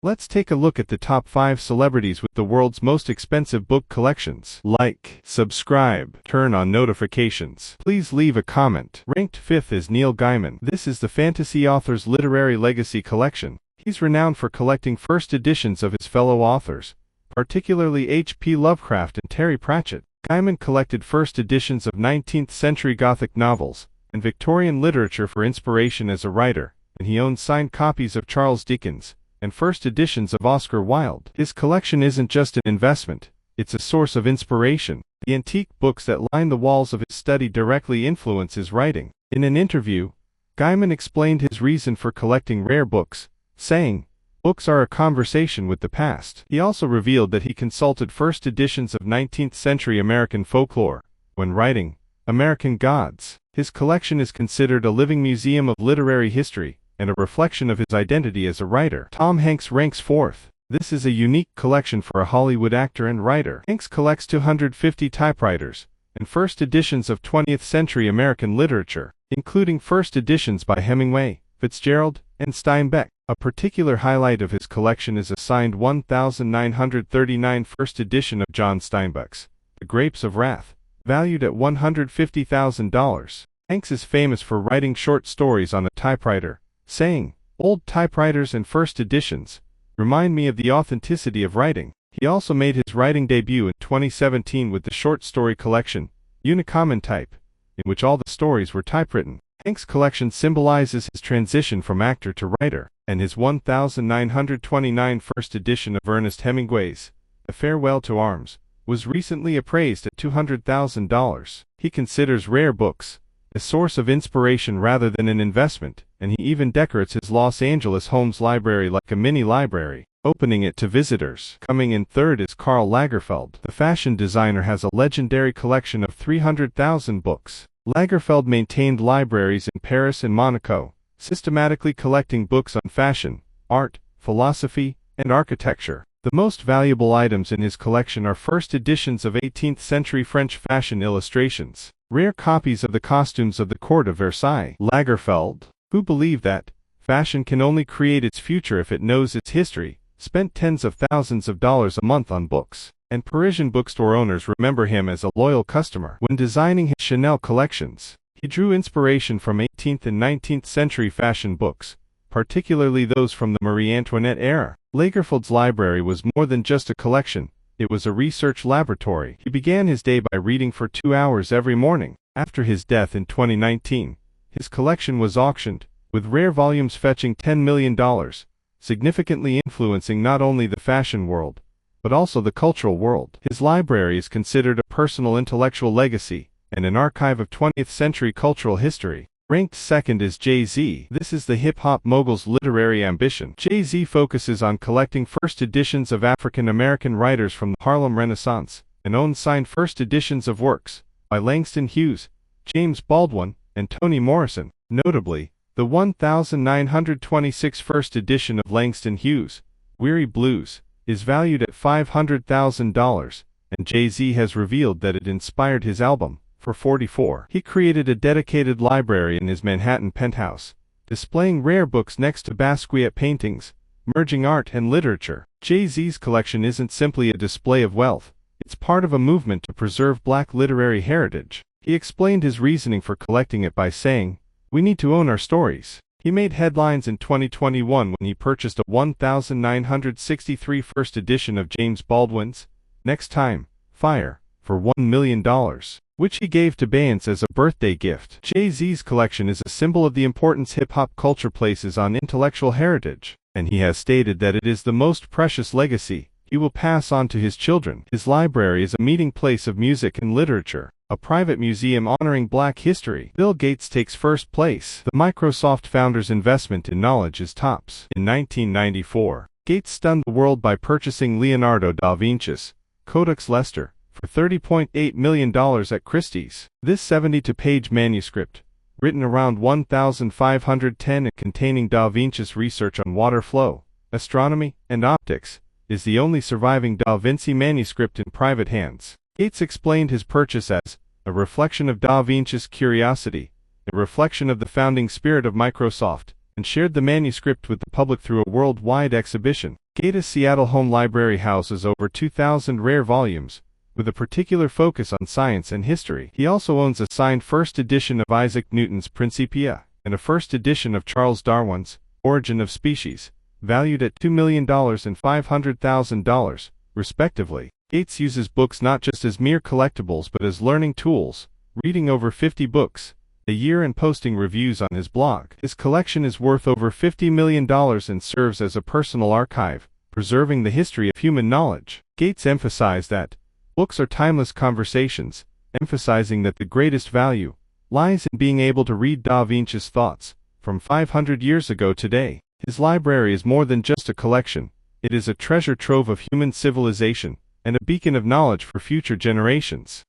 Let's take a look at the top 5 celebrities with the world's most expensive book collections. Like, subscribe, turn on notifications. Please leave a comment. Ranked 5th is Neil Gaiman. This is the fantasy author's literary legacy collection. He's renowned for collecting first editions of his fellow authors, particularly H.P. Lovecraft and Terry Pratchett. Gaiman collected first editions of 19th-century Gothic novels and Victorian literature for inspiration as a writer, and he owns signed copies of Charles Dickens and first editions of Oscar Wilde. His collection isn't just an investment, it's a source of inspiration. The antique books that line the walls of his study directly influence his writing. In an interview, Gaiman explained his reason for collecting rare books, saying, "Books are a conversation with the past." He also revealed that he consulted first editions of 19th-century American folklore when writing American Gods. His collection is considered a living museum of literary history and a reflection of his identity as a writer. Tom Hanks ranks 4th. This is a unique collection for a Hollywood actor and writer. Hanks collects 250 typewriters and first editions of 20th-century American literature, including first editions by Hemingway, Fitzgerald, and Steinbeck. A particular highlight of his collection is a signed 1939 first edition of John Steinbeck's The Grapes of Wrath, valued at $150,000. Hanks is famous for writing short stories on a typewriter, saying, "Old typewriters and first editions remind me of the authenticity of writing." He also made his writing debut in 2017 with the short story collection, Uncommon Type, in which all the stories were typewritten. Hanks' collection symbolizes his transition from actor to writer, and his 1929 first edition of Ernest Hemingway's A Farewell to Arms was recently appraised at $200,000. He considers rare books a source of inspiration rather than an investment, and he even decorates his Los Angeles home's library like a mini library, opening it to visitors. Coming in 3rd is Karl Lagerfeld. The fashion designer has a legendary collection of 300,000 books. Lagerfeld maintained libraries in Paris and Monaco, systematically collecting books on fashion, art, philosophy, and architecture. The most valuable items in his collection are first editions of 18th-century French fashion illustrations, rare copies of the costumes of the court of Versailles. Lagerfeld, who believed that fashion can only create its future if it knows its history, spent tens of thousands of dollars a month on books, and Parisian bookstore owners remember him as a loyal customer. When designing his Chanel collections, he drew inspiration from 18th and 19th century fashion books, particularly those from the Marie Antoinette era. Lagerfeld's library was more than just a collection, it was a research laboratory. He began his day by reading for 2 hours every morning. After his death in 2019, his collection was auctioned, with rare volumes fetching $10 million, significantly influencing not only the fashion world, but also the cultural world. His library is considered a personal intellectual legacy and an archive of 20th century cultural history. Ranked 2nd is Jay-Z. This is the hip-hop mogul's literary ambition. Jay-Z focuses on collecting first editions of African-American writers from the Harlem Renaissance, and owns signed first editions of works by Langston Hughes, James Baldwin, and Toni Morrison. Notably, the 1926 first edition of Langston Hughes, Weary Blues, is valued at $500,000, and Jay-Z has revealed that it inspired his album, For 44. He created a dedicated library in his Manhattan penthouse, displaying rare books next to Basquiat paintings, merging art and literature. Jay-Z's collection isn't simply a display of wealth, it's part of a movement to preserve Black literary heritage. He explained his reasoning for collecting it by saying, "We need to own our stories." He made headlines in 2021 when he purchased a 1963 first edition of James Baldwin's Next Time, Fire, for $1 million, which he gave to Beyonce as a birthday gift. Jay-Z's collection is a symbol of the importance hip-hop culture places on intellectual heritage, and he has stated that it is the most precious legacy he will pass on to his children. His library is a meeting place of music and literature, a private museum honoring Black history. Bill Gates takes first place. The Microsoft founder's investment in knowledge is tops. In 1994, Gates stunned the world by purchasing Leonardo da Vinci's Codex Leicester for $30.8 million at Christie's. This 72-page manuscript, written around 1510 and containing Da Vinci's research on water flow, astronomy, and optics, is the only surviving Da Vinci manuscript in private hands. Gates explained his purchase as a reflection of Da Vinci's curiosity, a reflection of the founding spirit of Microsoft, and shared the manuscript with the public through a worldwide exhibition. Gates' Seattle home library houses over 2,000 rare volumes, with a particular focus on science and history. He also owns a signed first edition of Isaac Newton's Principia, and a first edition of Charles Darwin's Origin of Species, valued at $2 million and $500,000, respectively. Gates uses books not just as mere collectibles but as learning tools, reading over 50 books a year and posting reviews on his blog. His collection is worth over $50 million and serves as a personal archive, preserving the history of human knowledge. Gates emphasized that books are timeless conversations, emphasizing that the greatest value lies in being able to read Da Vinci's thoughts from 500 years ago today. His library is more than just a collection. It is a treasure trove of human civilization and a beacon of knowledge for future generations.